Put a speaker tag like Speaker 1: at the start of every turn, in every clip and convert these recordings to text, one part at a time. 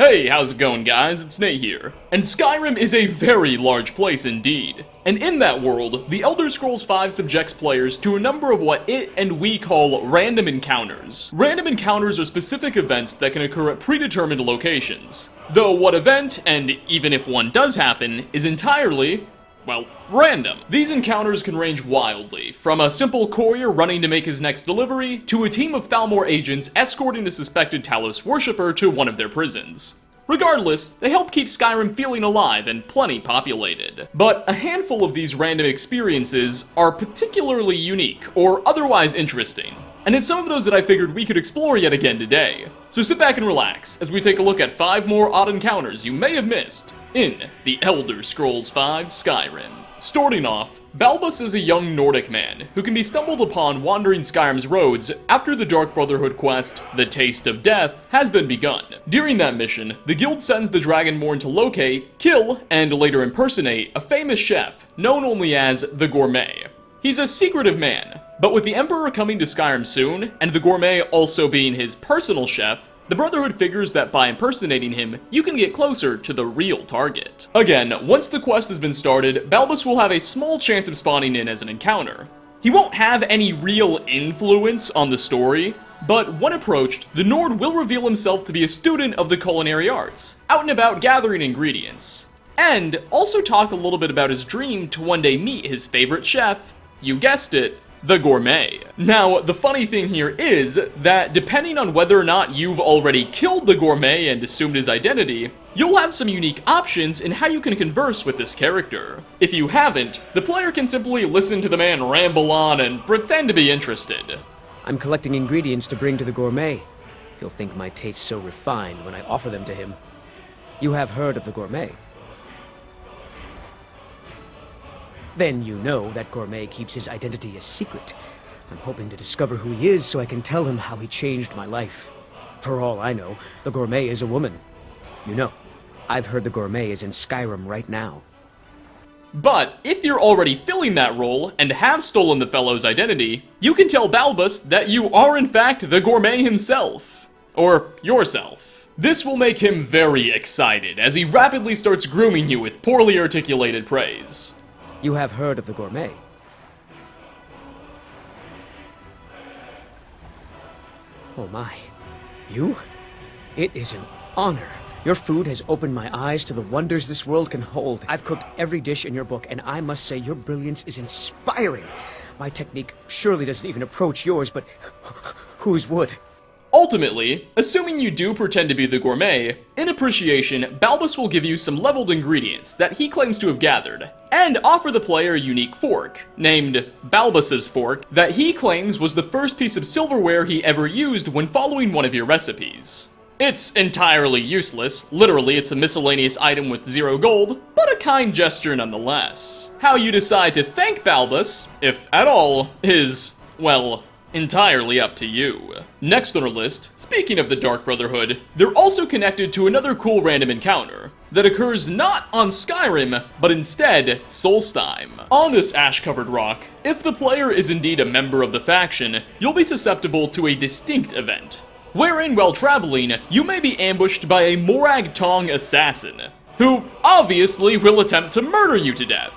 Speaker 1: Hey, how's it going guys? It's Nate here. And Skyrim is a very large place indeed. And in that world, the Elder Scrolls V subjects players to a number of what it and we call random encounters. Random encounters are specific events that can occur at predetermined locations. Though what event, and even if one does happen, is entirely, well, random. These encounters can range wildly, from a simple courier running to make his next delivery, to a team of Thalmor agents escorting a suspected Talos worshipper to one of their prisons. Regardless, they help keep Skyrim feeling alive and plenty populated. But a handful of these random experiences are particularly unique, or otherwise interesting. And it's some of those that I figured we could explore yet again today. So sit back and relax, as we take a look at 5 more odd encounters you may have missed in The Elder Scrolls V Skyrim. Starting off, Balbus is a young Nordic man who can be stumbled upon wandering Skyrim's roads after the Dark Brotherhood quest, The Taste of Death, has been begun. During that mission, the guild sends the Dragonborn to locate, kill, and later impersonate a famous chef known only as the Gourmet. He's a secretive man, but with the Emperor coming to Skyrim soon, and the Gourmet also being his personal chef, the Brotherhood figures that by impersonating him, you can get closer to the real target. Again, once the quest has been started, Balbus will have a small chance of spawning in as an encounter. He won't have any real influence on the story, but when approached, the Nord will reveal himself to be a student of the culinary arts, out and about gathering ingredients, and also talk a little bit about his dream to one day meet his favorite chef, you guessed it, the Gourmet. Now, the funny thing here is that depending on whether or not you've already killed the Gourmet and assumed his identity, you'll have some unique options in how you can converse with this character. If you haven't, the player can simply listen to the man ramble on and pretend to be interested.
Speaker 2: I'm collecting ingredients to bring to the Gourmet. He'll think my taste so refined when I offer them to him. You have heard of the Gourmet? Then you know that Gourmet keeps his identity a secret. I'm hoping to discover who he is so I can tell him how he changed my life. For all I know, the Gourmet is a woman. You know, I've heard the Gourmet is in Skyrim right now.
Speaker 1: But if you're already filling that role and have stolen the fellow's identity, you can tell Balbus that you are in fact the Gourmet himself. Or yourself. This will make him very excited as he rapidly starts grooming you with poorly articulated praise.
Speaker 2: You have heard of the Gourmet? Oh my. You? It is an honor. Your food has opened my eyes to the wonders this world can hold. I've cooked every dish in your book, and I must say your brilliance is inspiring. My technique surely doesn't even approach yours, but whose would?
Speaker 1: Ultimately, assuming you do pretend to be the Gourmet, in appreciation, Balbus will give you some leveled ingredients that he claims to have gathered, and offer the player a unique fork, named Balbus's Fork, that he claims was the first piece of silverware he ever used when following one of your recipes. It's entirely useless, literally it's a miscellaneous item with 0 gold, but a kind gesture nonetheless. How you decide to thank Balbus, if at all, is, well, entirely up to you. Next on our list, speaking of the Dark Brotherhood, they're also connected to another cool random encounter that occurs not on Skyrim, but instead Solstheim. On this ash-covered rock, if the player is indeed a member of the faction, you'll be susceptible to a distinct event, wherein while traveling, you may be ambushed by a Morag Tong assassin, who obviously will attempt to murder you to death.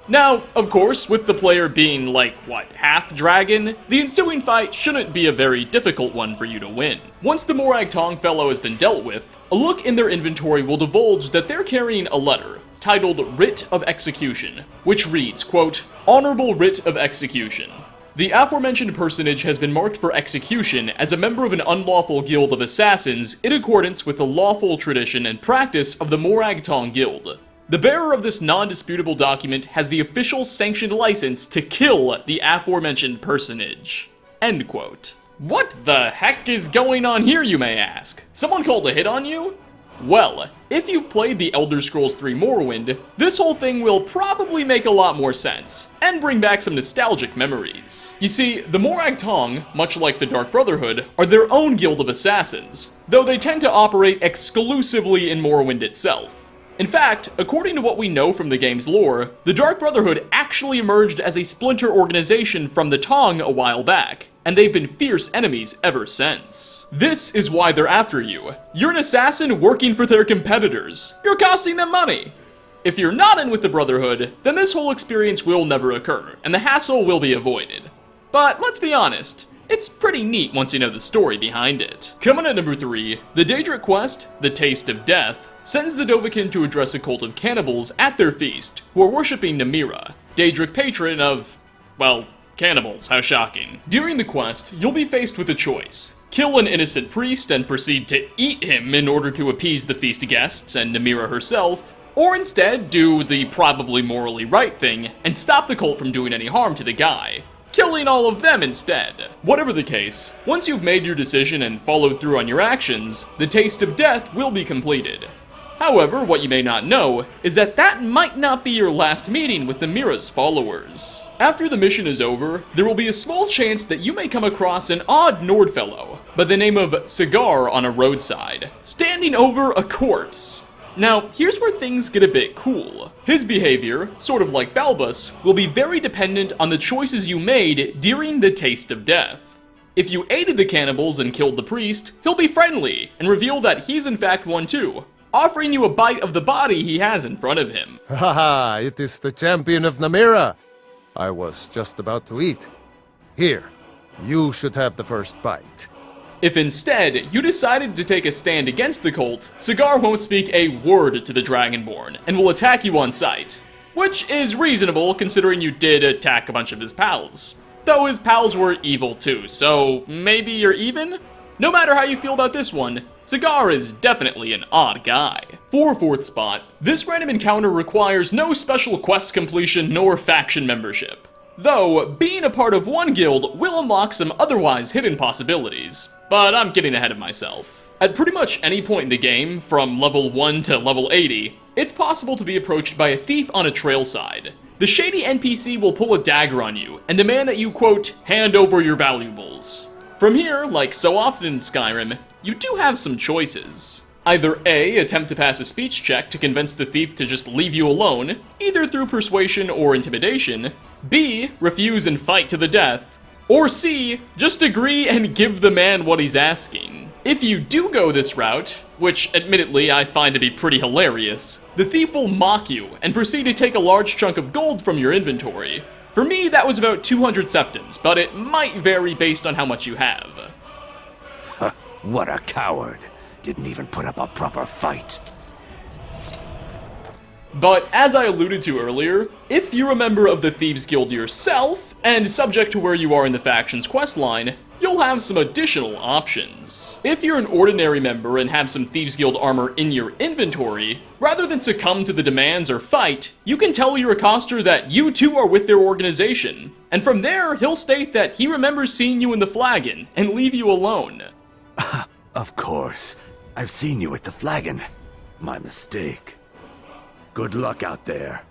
Speaker 1: Now, of course, with the player being like, half dragon, the ensuing fight shouldn't be a very difficult one for you to win. Once the Morag Tong fellow has been dealt with, a look in their inventory will divulge that they're carrying a letter, titled Writ of Execution, which reads, quote, Honorable Writ of Execution. The aforementioned personage has been marked for execution as a member of an unlawful guild of assassins in accordance with the lawful tradition and practice of the Morag Tong Guild. The bearer of this non-disputable document has the official sanctioned license to kill the aforementioned personage. End quote. What the heck is going on here, you may ask? Someone called a hit on you? Well, if you've played The Elder Scrolls 3 Morrowind, this whole thing will probably make a lot more sense, and bring back some nostalgic memories. You see, the Morag Tong, much like the Dark Brotherhood, are their own guild of assassins, though they tend to operate exclusively in Morrowind itself. In fact, according to what we know from the game's lore, the Dark Brotherhood actually emerged as a splinter organization from the Tong a while back, and they've been fierce enemies ever since. This is why they're after you. You're an assassin working for their competitors. You're costing them money. If you're not in with the Brotherhood, then this whole experience will never occur, and the hassle will be avoided. But let's be honest, it's pretty neat once you know the story behind it. Coming at number 3, the Daedric quest, The Taste of Death, sends the Dovahkiin to address a cult of cannibals at their feast, who are worshipping Namira, Daedric patron of, well, cannibals, how shocking. During the quest, you'll be faced with a choice. Kill an innocent priest and proceed to eat him in order to appease the feast guests and Namira herself, or instead do the probably morally right thing and stop the cult from doing any harm to the guy, killing all of them instead. Whatever the case, once you've made your decision and followed through on your actions, the Taste of Death will be completed. However, what you may not know is that that might not be your last meeting with Namira's followers. After the mission is over, there will be a small chance that you may come across an odd Nord fellow by the name of Cigar on a roadside, standing over a corpse. Now, here's where things get a bit cool. His behavior, sort of like Balbus, will be very dependent on the choices you made during the Taste of Death. If you aided the cannibals and killed the priest, he'll be friendly and reveal that he's in fact one too, offering you a bite of the body he has in front of him.
Speaker 3: Haha, it is the champion of Namira. I was just about to eat. Here, you should have the first bite.
Speaker 1: If instead, you decided to take a stand against the cult, Cigar won't speak a word to the Dragonborn, and will attack you on sight. Which is reasonable, considering you did attack a bunch of his pals. Though his pals were evil too, so maybe you're even? No matter how you feel about this one, Cigar is definitely an odd guy. For 4th spot, this random encounter requires no special quest completion nor faction membership. Though, being a part of one guild will unlock some otherwise hidden possibilities. But I'm getting ahead of myself. At pretty much any point in the game, from level 1 to level 80, it's possible to be approached by a thief on a trail side. The shady NPC will pull a dagger on you and demand that you, quote, hand over your valuables. From here, like so often in Skyrim, you do have some choices. Either A, attempt to pass a speech check to convince the thief to just leave you alone, either through persuasion or intimidation, B, refuse and fight to the death, or C, just agree and give the man what he's asking. If you do go this route, which admittedly I find to be pretty hilarious, the thief will mock you and proceed to take a large chunk of gold from your inventory. For me, that was about 200 septums, but it might vary based on how much you have.
Speaker 4: What a coward. Didn't even put up a proper fight.
Speaker 1: But as I alluded to earlier, if you're a member of the Thieves Guild yourself, and subject to where you are in the faction's questline, you'll have some additional options. If you're an ordinary member and have some Thieves Guild armor in your inventory, rather than succumb to the demands or fight, you can tell your accoster that you too are with their organization, and from there he'll state that he remembers seeing you in the flagon, and leave you alone.
Speaker 4: Of course. I've seen you at the flagon. My mistake. Good luck out there.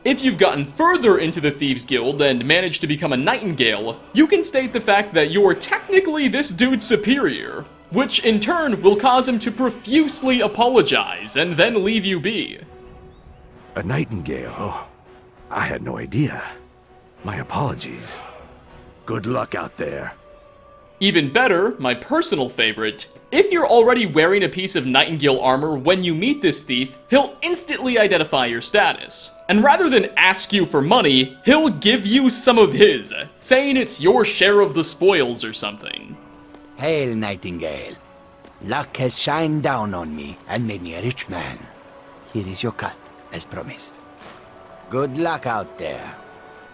Speaker 1: If you've gotten further into the Thieves Guild and managed to become a Nightingale, you can state the fact that you're technically this dude's superior, which in turn will cause him to profusely apologize and then leave you be.
Speaker 4: A nightingale? Oh, I had no idea. My apologies. Good luck out there.
Speaker 1: Even better, my personal favorite, if you're already wearing a piece of Nightingale armor when you meet this thief, he'll instantly identify your status. And rather than ask you for money, he'll give you some of his, saying it's your share of the spoils or something.
Speaker 5: Hail, Nightingale. Luck has shined down on me and made me a rich man. Here is your cut, as promised. Good luck out there.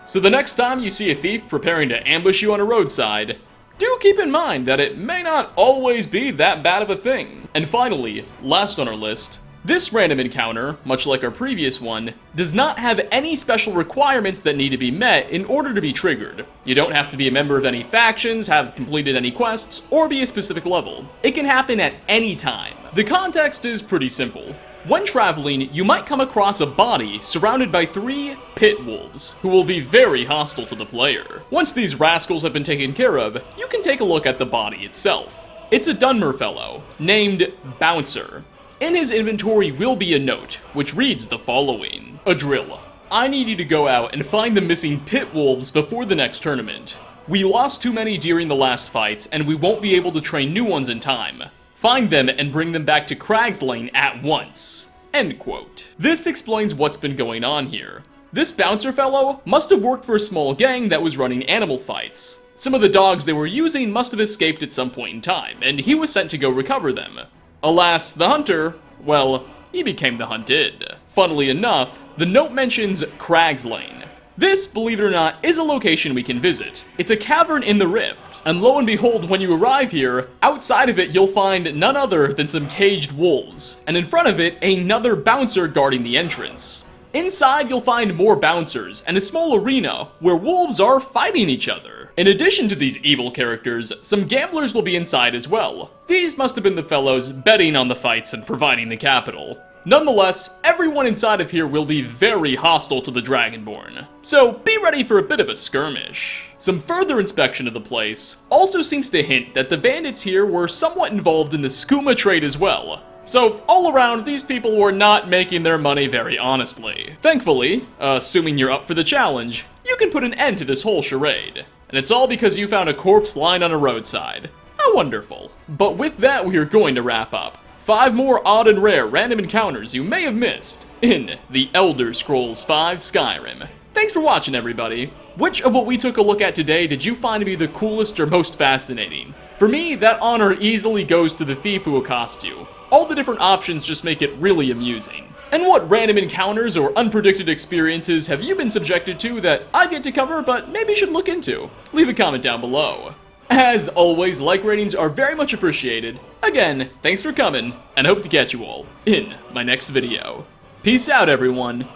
Speaker 1: So the next time you see a thief preparing to ambush you on a roadside, do keep in mind that it may not always be that bad of a thing. And finally, last on our list, this random encounter, much like our previous one, does not have any special requirements that need to be met in order to be triggered. You don't have to be a member of any factions, have completed any quests, or be a specific level. It can happen at any time. The context is pretty simple. When traveling, you might come across a body surrounded by 3 pit wolves, who will be very hostile to the player. Once these rascals have been taken care of, you can take a look at the body itself. It's a Dunmer fellow, named Bouncer. In his inventory will be a note, which reads the following. Adril. I need you to go out and find the missing pit wolves before the next tournament. We lost too many during the last fights, and we won't be able to train new ones in time. Find them and bring them back to Crag's Lane at once. End quote. This explains what's been going on here. This bouncer fellow must have worked for a small gang that was running animal fights. Some of the dogs they were using must have escaped at some point in time, and he was sent to go recover them. Alas, the hunter, well, he became the hunted. Funnily enough, the note mentions Crag's Lane. This, believe it or not, is a location we can visit. It's a cavern in the rift, and lo and behold, when you arrive here, outside of it you'll find none other than some caged wolves, and in front of it, another bouncer guarding the entrance. Inside, you'll find more bouncers, and a small arena where wolves are fighting each other. In addition to these evil characters, some gamblers will be inside as well. These must have been the fellows betting on the fights and providing the capital. Nonetheless, everyone inside of here will be very hostile to the Dragonborn, so be ready for a bit of a skirmish. Some further inspection of the place also seems to hint that the bandits here were somewhat involved in the skooma trade as well. So, all around, these people were not making their money very honestly. Thankfully, assuming you're up for the challenge, you can put an end to this whole charade. And it's all because you found a corpse lying on a roadside. How wonderful. But with that, we are going to wrap up 5 more odd and rare random encounters you may have missed in The Elder Scrolls V Skyrim. Thanks for watching, everybody. Which of what we took a look at today did you find to be the coolest or most fascinating? For me, that honor easily goes to the thief who accosts you. All the different options just make it really amusing. And what random encounters or unpredicted experiences have you been subjected to that I've yet to cover but maybe should look into? Leave a comment down below. As always, like ratings are very much appreciated. Again, thanks for coming, and hope to catch you all in my next video. Peace out, everyone.